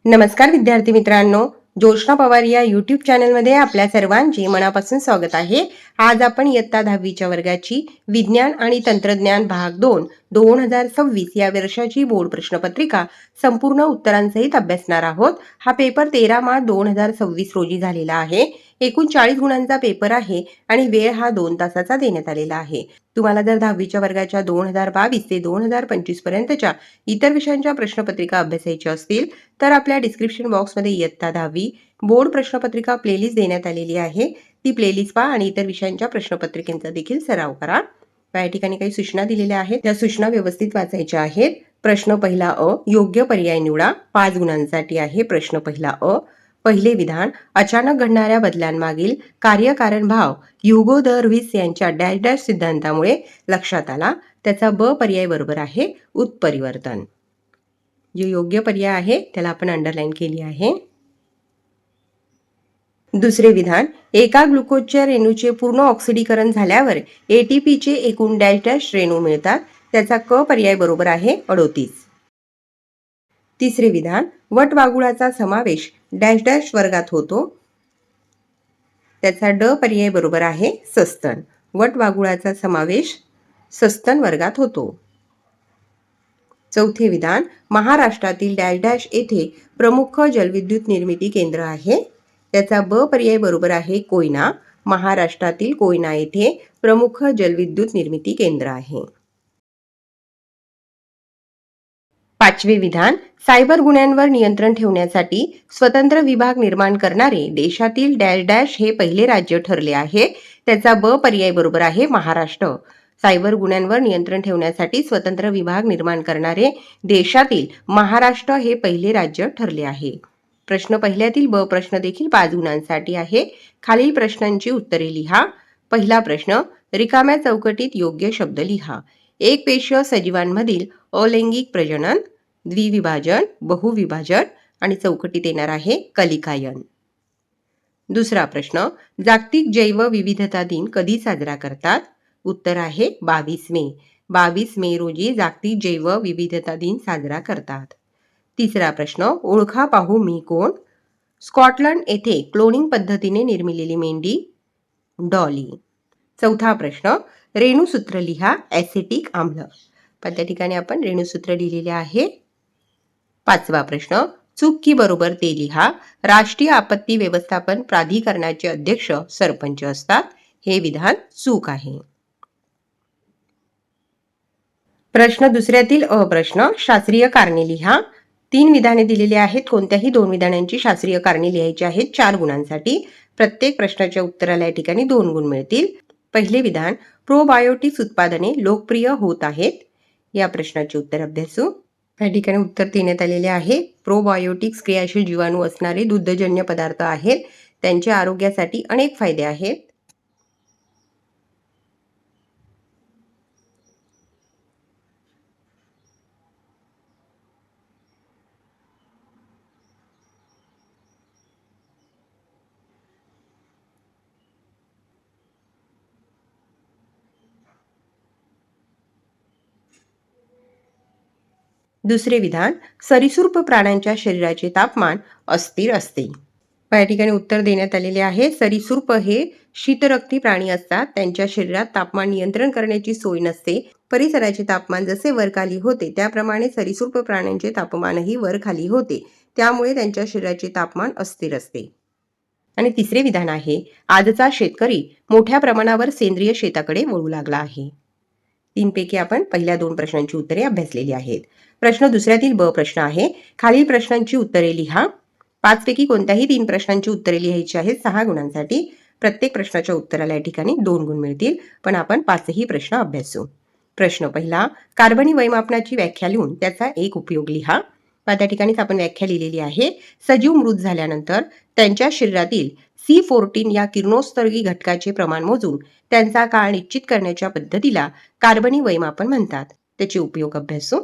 नमस्कार विद्यार्थी मित्रांनो, जोशना पवार या यूट्यूब चॅनलमध्ये आपल्या सर्वांचे मनापासून स्वागत आहे। आज आपण इयत्ता 10वीच्या वर्गाची विज्ञान आणि तंत्रज्ञान भाग 2 2026 या वर्षाची बोर्ड प्रश्नपत्रिका संपूर्ण उत्तरांसहित अभ्यासणार आहोत। हा पेपर 13 मार्च 2026 रोजी झालेला आहे। एकूण 40 गुणांचा पेपर आहे आणि वेळ हा 2 तासाचा देण्यात आलेला आहे। तुम्हाला जर 10वीच्या वर्गाच्या 2022 ते 2025 पर्यंतच्या इतर विषयांच्या प्रश्नपत्रिका अभ्यासायच्या असतील तर आपल्या डिस्क्रिप्शन बॉक्समध्ये इयत्ता 10वी बोर्ड प्रश्नपत्रिका प्लेलिस्ट देण्यात आलेली आहे। ती प्लेलिस्ट पहा आणि इतर विषयांच्या प्रश्नपत्रिकांचा देखील सराव करा। या ठिकाणी काही सूचना दिलेल्या आहेत, त्या सूचना व्यवस्थित वाचायच्या आहेत। प्रश्न पहिला अ, योग्य पर्याय निवडा। 5 गुणांसाठी आहे प्रश्न पहिला अ। पहिले विधान, अचानक घडणाऱ्या बदलांमागील कार्यकारण भाव ह्युगो द रुईस यांच्या डॅश डॅश सिद्धांतामुळे लक्षात आला। त्याचा ब पर्याय बरोबर आहे उत्परिवर्तन। जो योग्य पर्याय आहे त्याला आपण अंडरलाईन केली आहे। दुसरे विधान, एका ग्लुकोजच्या रेणूचे पूर्ण ऑक्सिडीकरण झाल्यावर एटीपीचे एकूण डॅश डॅश रेणू मिळतात। त्याचा क पर्याय बरोबर आहे 38। तिसरे विधान, वटवाघुळाचा समावेश डॅश डॅश वर्गात होतो। त्याचा ड पर्याय बरोबर आहे सस्तन। वटवाघुळाचा समावेश सस्तन वर्गात होतो। चौथे विधान, महाराष्ट्रातील डॅश डॅश येथे प्रमुख जलविद्युत निर्मिती केंद्र आहे। त्याचा ब पर्याय बरोबर आहे कोयना। महाराष्ट्रातील कोयना येथे प्रमुख जलविद्युत निर्मिती केंद्र आहे। पाचवे विधान, सायबर गुन्ह्यांवर नियंत्रण ठेवण्यासाठी स्वतंत्र विभाग निर्माण करणारे देशातील डॅश डॅश हे पहिले राज्य ठरले आहे। त्याचा ब पर्याय बरोबर आहे महाराष्ट्र। सायबर गुन्ह्यांवर नियंत्रण ठेवण्यासाठी स्वतंत्र विभाग निर्माण करणारे देशातील महाराष्ट्र हे पहिले राज्य ठरले आहे। प्रश्न पहिल्यातील ब प्रश्न देखील 5 गुणांसाठी आहे। खालील प्रश्नांची उत्तरे लिहा। पहिला प्रश्न, रिकाम्या चौकटीत योग्य शब्द लिहा। एक पेशीय सजीवांमधील अलैंगिक प्रजनन, द्विविभाजन, बहुविभाजन आणि चौकटीत येणार आहे कलिकायन। दुसरा प्रश्न, जागतिक जैव विविधता दिन कधी साजरा करतात? उत्तर आहे 22 मे। 22 मे रोजी जागतिक जैव विविधता दिन साजरा करतात। तिसरा प्रश्न, ओळखा पाहू मी कोण? स्कॉटलंड येथे क्लोनिंग पद्धतीने निर्मिलेली मेंढी डॉली। चौथा प्रश्न, रेणुसूत्र लिहा। ॲसिटिक आम्ल। पण त्या ठिकाणी आपण रेणुसूत्र लिहिलेले आहे। पाचवा प्रश्न, चूक की बरोबर ते लिहा। राष्ट्रीय आपत्ती व्यवस्थापन प्राधिकरणाचे अध्यक्ष सरपंच असतात। हे विधान चूक आहे। प्रश्न दुसऱ्यातील अ प्रश्न, शास्त्रीय कारणे लिहा। 3 विधाने दिलेली आहेत। कोणत्याही 2 विधानांची शास्त्रीय कारणे लिहायची आहेत 4 गुणांसाठी। प्रत्येक प्रश्नाच्या उत्तराला या ठिकाणी 2 गुण मिळतील। पहिले विधान, प्रोबायोटिक्स उत्पादने लोकप्रिय होत आहेत। या प्रश्नाचे उत्तर अभ्यासू। या ठिकाणी उत्तर देण्यात आलेले आहे। प्रोबायोटिक्स क्रियाशील जीवाणू असणारे दुग्धजन्य पदार्थ आहेत। त्यांच्या आरोग्यासाठी अनेक फायदे आहेत। दुसरे विधान, सरीसृप प्राण्यांच्या शरीराचे तापमान अस्थिर असते। या ठिकाणी उत्तर देण्यात आलेले आहे। सरीसृप हे शीतरक्ती प्राणी असतात। त्यांच्या शरीरात तापमान नियंत्रण करण्याची सोय नसते। परिसराचे तापमान जसे वरखाली होते त्याप्रमाणे सरीसृप प्राण्यांचे तापमानही वरखाली होते। त्यामुळे त्यांच्या शरीराचे तापमान अस्थिर असते। आणि तिसरे विधान आहे, आजचा शेतकरी मोठ्या प्रमाणावर सेंद्रिय शेताकडे वळू लागला आहे। 3 पैकी आपण पहिल्या 2 प्रश्नांची उत्तरे अभ्यासलेली आहेत। प्रश्न दुसऱ्यातील ब प्रश्न आहे। खालील प्रश्नांची उत्तरे लिहा। 5 पैकी कोणत्याही 3 प्रश्नांची उत्तरे लिहायची आहेत 6 गुणांसाठी। प्रत्येक प्रश्नाच्या उत्तराला या ठिकाणी 2 गुण मिळतील, पण आपण 5ही प्रश्न अभ्यासू। प्रश्न पहिला, कार्बनी वैमापनाची व्याख्या लिहून त्याचा एक उपयोग लिहा। त्या ठिकाणीच आपण व्याख्या लिहिलेली आहे। सजीव मृत झाल्यानंतर त्यांच्या शरीरातील C14 या किरणोत्सर्गी घटकाचे प्रमाण मोजून त्यांचा काळ निश्चित करण्याच्या पद्धतीला कार्बनी वैमापन म्हणतात। त्याचे उपयोग अभ्यासू।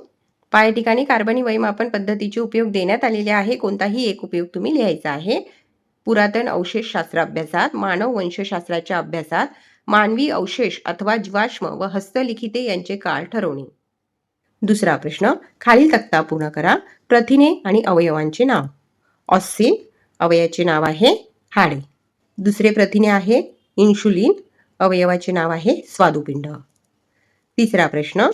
या ठिकाणी कार्बनी वैमापन पद्धतीचे उपयोग देण्यात आलेले आहे। कोणताही एक उपयोग तुम्ही लिहायचा आहे। पुरातन अवशेष शास्त्र अभ्यासात, मानव वंशशास्त्राच्या अभ्यासात, मानवी अवशेष अथवा जीवाश्म व हस्तलिखिते यांचे काळ ठरवणे। दुसरा प्रश्न, खालील तक्ता पूर्ण करा। प्रथिने आणि अवयवांचे नाव। ऑस्सिन, अवयवाचे नाव आहे हाडे. दुसरे प्रथिने आहे इन्शुलिन, अवयवाचे नाव आहे स्वादुपिंड. तिसरा प्रश्न,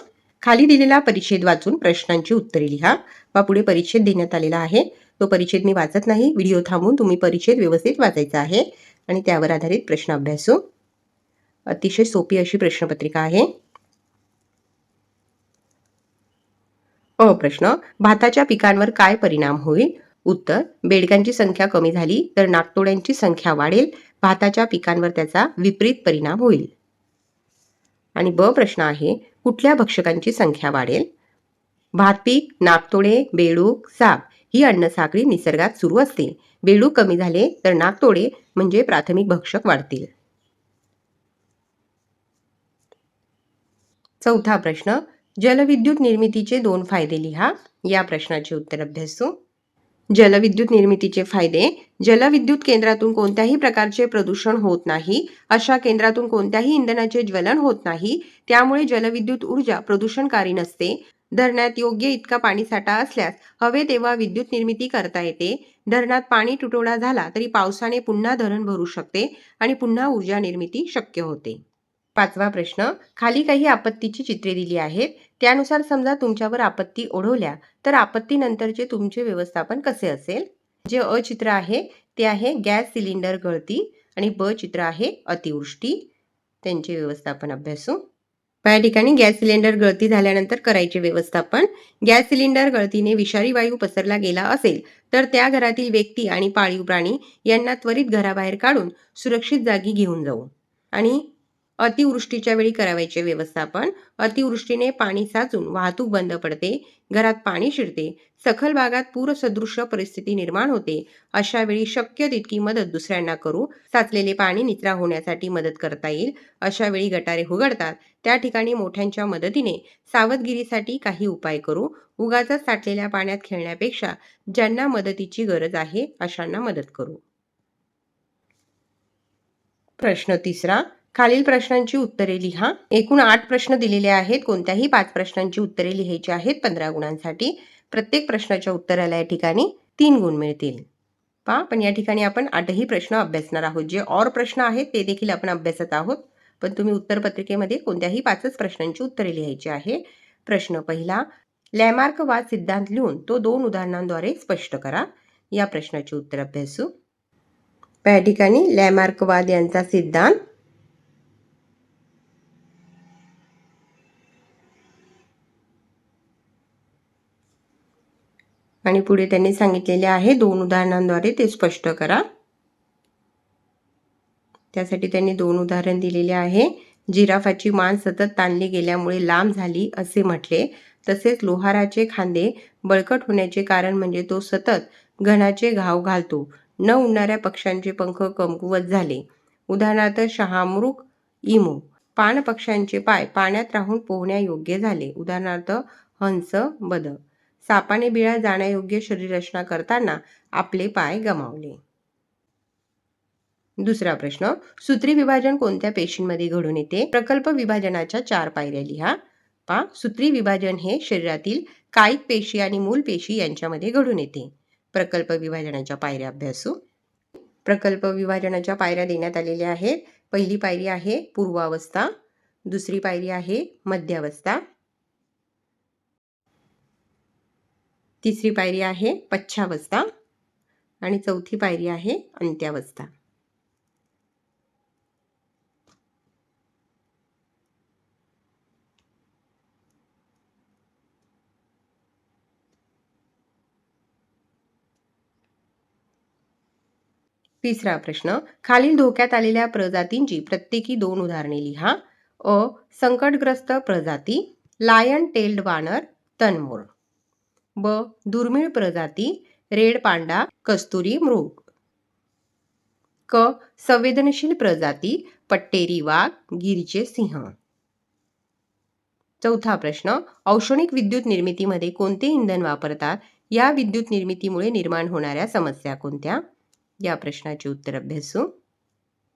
खाली दिलेला परिच्छेद वाचून प्रश्नांची उत्तरे लिहा. पुढे परिच्छेद देण्यात आलेला आहे. तो परिच्छेद मी वाचत नाही, व्हिडिओ थांबवून तुम्ही परिच्छेद व्यवस्थित वाचायचा आहे आणि त्यावर आधारित प्रश्न अभ्यासू. अतिशय सोपी अशी प्रश्नपत्रिका आहे. प्रश्न, भाताच्या पिकांवर काय परिणाम होईल? उत्तर, बेडकांची संख्या कमी झाली तर नाकतोड्यांची संख्या वाढेल. भाताच्या पिकांवर त्याचा विपरीत परिणाम होईल. आणि प्रश्न आहे, कुठल्या भक्षकांची संख्या वाढेल? भात पीक, नाकतोडे, बेडूक, साप ही अन्नसाखळी निसर्गात सुरू असते. बेडूक कमी झाले तर नाकतोडे म्हणजे प्राथमिक भक्षक वाढतील. चौथा प्रश्न, जलविद्युत निर्मितीचे 2 फायदे लिहा. या प्रश्नाचे उत्तर अभ्यासू. जलविद्युत निर्मितीचे फायदे. जलविद्युत केंद्रातून कोणत्याही प्रकारचे प्रदूषण होत नाही. अशा केंद्रातून कोणत्याही इंधनाचे ज्वलन होत नाही. त्यामुळे जलविद्युत ऊर्जा प्रदूषणकारी नसते. धरणात योग्य इतका पाणीसाठा असल्यास हवे तेव्हा विद्युत निर्मिती करता येते. धरणात पाणी तुटवडा झाला तरी पावसाने पुन्हा धरण भरू शकते आणि पुन्हा ऊर्जा निर्मिती शक्य होते. पाचवा प्रश्न, खाली काही आपत्तीची चित्रे दिली आहेत. त्यानुसार समजा तुमच्यावर आपत्ती ओढवल्या तर आपत्तीनंतरचे तुमचे व्यवस्थापन कसे असेल? जे अ चित्र आहे ते आहे गॅस सिलेंडर गळती आणि ब चित्र आहे अतिवृष्टी. त्यांचे व्यवस्थापन अभ्यासू. या ठिकाणी गॅस सिलेंडर गळती झाल्यानंतर करायचे व्यवस्थापन. गॅस सिलेंडर गळतीने विषारी वायू पसरला गेला असेल तर त्या घरातील व्यक्ती आणि पाळीव प्राणी यांना त्वरित घराबाहेर काढून सुरक्षित जागी घेऊन जाऊ. आणि अतिवृष्टीच्या वेळी करावयाचे व्यवस्थापन. अतिवृष्टीने पाणी साचून वाहतूक बंद पडते, घरात पाणी शिरते, सखल भागात पूरसदृश्य परिस्थिती निर्माण होते. अशा वेळी शक्य तितकी मदत दुसऱ्यांना करू. साचलेले पाणी निचरा होण्यासाठी मदत करता येईल. अशा वेळी गटारे उघडतात, त्या ठिकाणी मोठ्यांच्या मदतीने सावधगिरीसाठी काही उपाय करू. उगाचच साठलेल्या पाण्यात खेळण्यापेक्षा ज्यांना मदतीची गरज आहे अशांना मदत करू. प्रश्न तिसरा, खालील प्रश्नांची उत्तरे लिहा. एकूण 8 प्रश्न दिलेले आहेत. कोणत्याही 5 प्रश्नांची उत्तरे लिहायची आहेत 15 गुणांसाठी. प्रत्येक प्रश्नाच्या उत्तराला या ठिकाणी 3 गुण मिळतील. पण या ठिकाणी आपण 8ही प्रश्न अभ्यासणार आहोत. जे और प्रश्न आहेत ते देखील आपण अभ्यासत आहोत. पण तुम्ही उत्तरपत्रिकेमध्ये कोणत्याही 5च प्रश्नांची उत्तरे लिहायची आहे. प्रश्न पहिला, लॅमार्क वाद सिद्धांत लिहून तो 2 उदाहरणांद्वारे स्पष्ट करा. या प्रश्नाचे उत्तर अभ्यासू. या ठिकाणी लॅमार्क वाद यांचा सिद्धांत. आणि पुढे त्यांनी सांगितलेले आहे 2 उदाहरणांद्वारे ते स्पष्ट करा. त्यासाठी त्यांनी 2 उदाहरण दिलेले आहे. जिराफाची मान सतत ताणली गेल्यामुळे लांब झाली असे म्हटले. तसेच लोहाराचे खांदे बळकट होण्याचे कारण म्हणजे तो सतत घणाचे घाव घालतो. न उडणाऱ्या पक्ष्यांचे पंख कमकुवत झाले. उदाहरणार्थ शहामृग, इमू. पाण पक्ष्यांचे पाय पाण्यात राहून पोहण्यायोग्य झाले. उदाहरणार्थ हंस, बदक. सापाने बिळा जाण्यायोग्य शरीररचना करताना आपले पाय गमावले. दुसरा प्रश्न, सूत्री विभाजन कोणत्या पेशींमध्ये घडून येते? प्रकल्प विभाजनाच्या 4 पायऱ्या लिहा. सूत्री विभाजन हे शरीरातील कायिक पेशी आणि मूल पेशी यांच्यामध्ये घडून येते. प्रकल्प विभाजनाच्या पायऱ्या अभ्यासू. प्रकल्प विभाजनाच्या पायऱ्या देण्यात आलेल्या आहेत. पहिली पायरी आहे पूर्वावस्था, दुसरी पायरी आहे मध्यावस्था, तिसरी पायरी आहे पच्छावस्था आणि चौथी पायरी आहे अंत्यावस्था. तिसरा प्रश्न, खालील धोक्यात आलेल्या प्रजातींची प्रत्येकी 2 उदाहरणे लिहा. संकटग्रस्त प्रजाती, लायन टेल्ड वानर, तनमोर. दुर्मिळ प्रजाती, रेड पांडा, कस्तुरी मृग. संवेदनशील प्रजाती, पट्टेरी वाघ, गिरचे सिंह. चौथा प्रश्न, औष्णिक विद्युत निर्मितीमध्ये कोणते इंधन वापरतात? या विद्युत निर्मितीमुळे निर्माण होणाऱ्या समस्या कोणत्या? या प्रश्नाचे उत्तर अभ्यासू.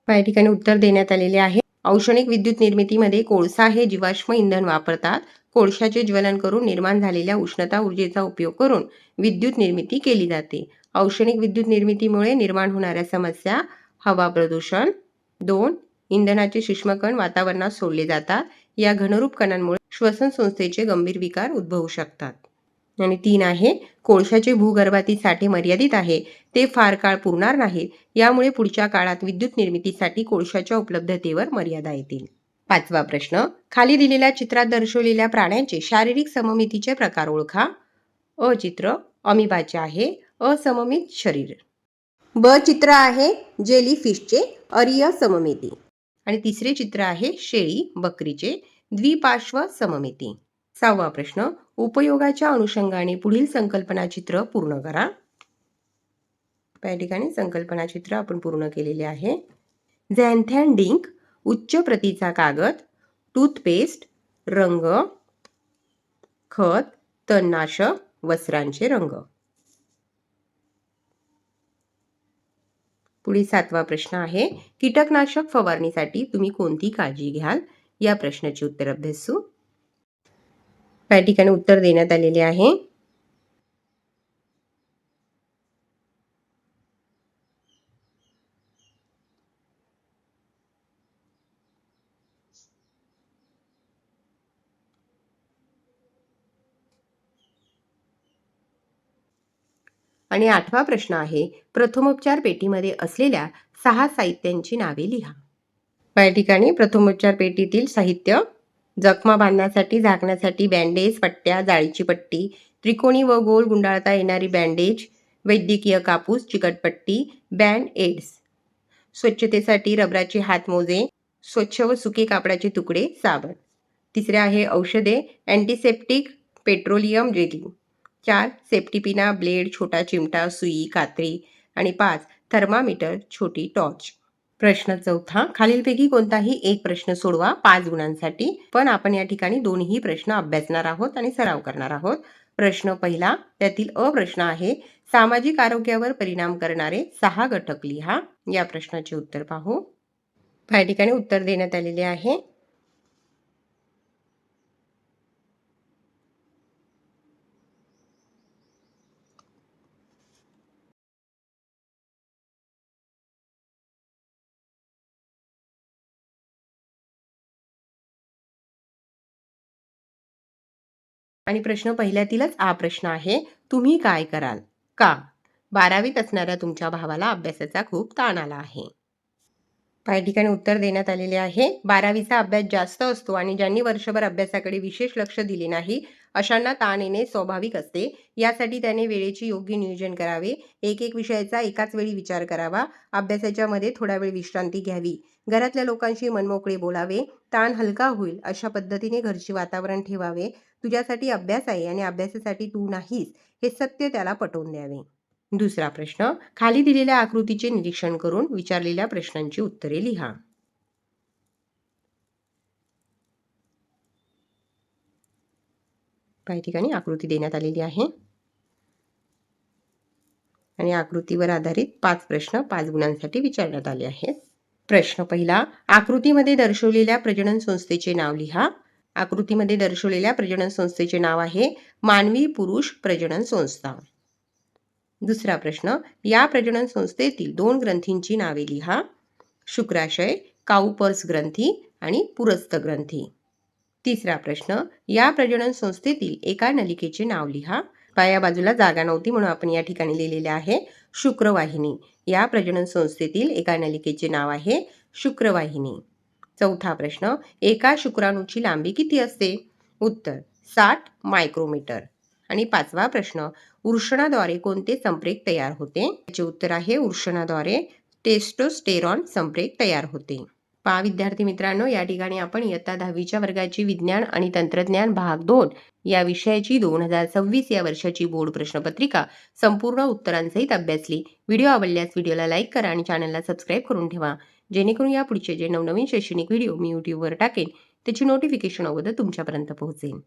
या ठिकाणी उत्तर देण्यात आलेले आहे. औष्णिक विद्युत निर्मितीमध्ये कोळसा हे जीवाश्म इंधन वापरतात. कोळशाचे ज्वलन करून निर्माण झालेल्या उष्णता ऊर्जेचा उपयोग करून विद्युत निर्मिती केली जाते. औष्णिक विद्युत निर्मितीमुळे निर्माण होणाऱ्या समस्या. हवा प्रदूषण. 2. इंधनाचे सूक्ष्मकण वातावरणात सोडले जातात. या घनरूप कणांमुळे श्वसन संस्थेचे गंभीर विकार उद्भवू शकतात. आणि 3 आहे कोळशाचे भूगर्भातील साठे मर्यादित आहे. ते फार काळ पुरणार नाहीत. यामुळे पुढच्या काळात विद्युत निर्मितीसाठी कोळशाच्या उपलब्धतेवर मर्यादा येतील. 5वा प्रश्न. खाली दिलेल्या चित्रात दर्शवलेल्या प्राण्यांचे शारीरिक सममितीचे प्रकार ओळखा. अ चित्र अमिबाचे आहे. असममित शरीर. ब चित्र आहे जेलीफिशचे अरीय सममिती. आणि तिसरे चित्र आहे शेळी बकरीचे द्विपार्श्व सममिती. 6वा प्रश्न. उपयोगाच्या अनुषंगाने पुढील संकल्पना चित्र पूर्ण करा. या ठिकाणी संकल्पना चित्र आपण पूर्ण केलेले आहे. झॅन्थॅन डिंक उच्च प्रतीचा कागद. टूथपेस्ट रंग. खत तणनाशक वस्त्रांचे रंग. पुढे 7वा प्रश्न आहे कीटकनाशक फवारणीसाठी तुम्ही कोणती काळजी घ्याल. या प्रश्नाचे उत्तर अभ्यासू. या ठिकाणी उत्तर देण्यात आलेले आहे. आणि 8वा प्रश्न आहे प्रथमोपचार पेटीमध्ये असलेल्या 6 साहित्यांची नावे लिहा. या ठिकाणी प्रथमोपचार पेटीतील साहित्य. जखमा बांधण्यासाठी झाकण्यासाठी बँडेज पट्ट्या जाळीची पट्टी त्रिकोणी व गोल गुंडाळता येणारी बँडेज वैद्यकीय कापूस चिकटपट्टी बँड एड्स स्वच्छतेसाठी रबराचे हातमोजे स्वच्छ व सुके कापडाचे तुकडे साबण. तिसरे आहे औषधे अँटीसेप्टिक पेट्रोलियम जेली. 4 सेफ्टी पिना ब्लेड छोटा चिमटा सुई कात्री. आणि 5 थर्मामीटर छोटी टॉर्च. प्रश्न 4. खालीलपैकी कोणताही एक प्रश्न सोडवा 5 गुणांसाठी. पण आपण या ठिकाणी दोन्ही प्रश्न अभ्यासणार आहोत आणि सराव करणार आहोत. प्रश्न पहिला त्यातील अ प्रश्न आहे सामाजिक आरोग्यावर परिणाम करणारे 6 घटक लिहा. या प्रश्नाचे उत्तर पाहू. या ठिकाणी उत्तर देण्यात आलेले आहे. आणि प्रश्न पहिल्यातीलच हा प्रश्न आहे तुम्ही काय कराल. का 12वीत असणाऱ्या तुमच्या भावाला अभ्यासाचा खूप ताण आला आहे. या ठिकाणी उत्तर देण्यात आलेले आहे. 12वीचा अभ्यास जास्त असतो आणि ज्यांनी वर्षभर अभ्यासाकडे विशेष लक्ष दिले नाही अशांना ताण येणे स्वाभाविक असते. यासाठी त्याने वेळेचे योग्य नियोजन करावे. एक विषयाचा एकाच वेळी विचार करावा. अभ्यासाच्या मध्ये थोडा वेळ विश्रांती घ्यावी. घरातल्या लोकांशी मनमोकळे बोलावे. ताण हलका होईल अशा पद्धतीने घरचे वातावरण ठेवावे. तुझ्यासाठी अभ्यास आहे आणि अभ्यासासाठी तू नाहीस हे सत्य त्याला पटवून द्यावे. दुसरा प्रश्न खाली दिलेल्या आकृतीचे निरीक्षण करून विचारलेल्या प्रश्नांची उत्तरे लिहा. या ठिकाणी आकृती देण्यात आलेली आहे आणि आकृतीवर आधारित 5 प्रश्न 5 गुणांसाठी विचारण्यात आले आहेत. प्रश्न पहिला आकृतीमध्ये दर्शवलेल्या प्रजनन संस्थेचे नाव लिहा. आकृतीमध्ये दर्शवलेल्या प्रजनन संस्थेचे नाव आहे मानवी पुरुष प्रजनन संस्था. दुसरा प्रश्न या प्रजनन संस्थेतील 2 ग्रंथींची नावे लिहा. शुक्राशय काउपर्स ग्रंथी आणि पुरस्थ ग्रंथी. तिसरा प्रश्न या प्रजनन संस्थेतील एका नलिकेचे नाव लिहा. पाया बाजूला जागा नव्हती म्हणून आपण या ठिकाणी लिहिलेले आहे शुक्रवाहिनी. या प्रजनन संस्थेतील एका नलिकेचे नाव आहे शुक्रवाहिनी. चौथा प्रश्न एका शुक्राणूची लांबी किती असते. उत्तर 60 मायक्रोमीटर. आणि 5वा प्रश्न वृषणाद्वारे कोणते संप्रेरक तयार होते. याचे उत्तर आहे वृषणाद्वारे टेस्टोस्टेरॉन संप्रेरक तयार होते. पहा विद्यार्थी मित्रांनो या ठिकाणी आपण इयत्ता 10वीच्या वर्गाची विज्ञान आणि तंत्रज्ञान भाग 2 या विषयाची 2026 या वर्षाची बोर्ड प्रश्नपत्रिका संपूर्ण उत्तरांसहित अभ्यासली. व्हिडिओ आवडल्यास व्हिडिओला लाईक करा आणि चॅनलला सबस्क्राईब करून ठेवा जेणेकरून या पुढचे जे नवनवीन शैक्षणिक व्हिडिओ मी यूट्यूबवर टाकेन त्याची नोटिफिकेशन अगोदर तुमच्यापर्यंत पोहोचेल.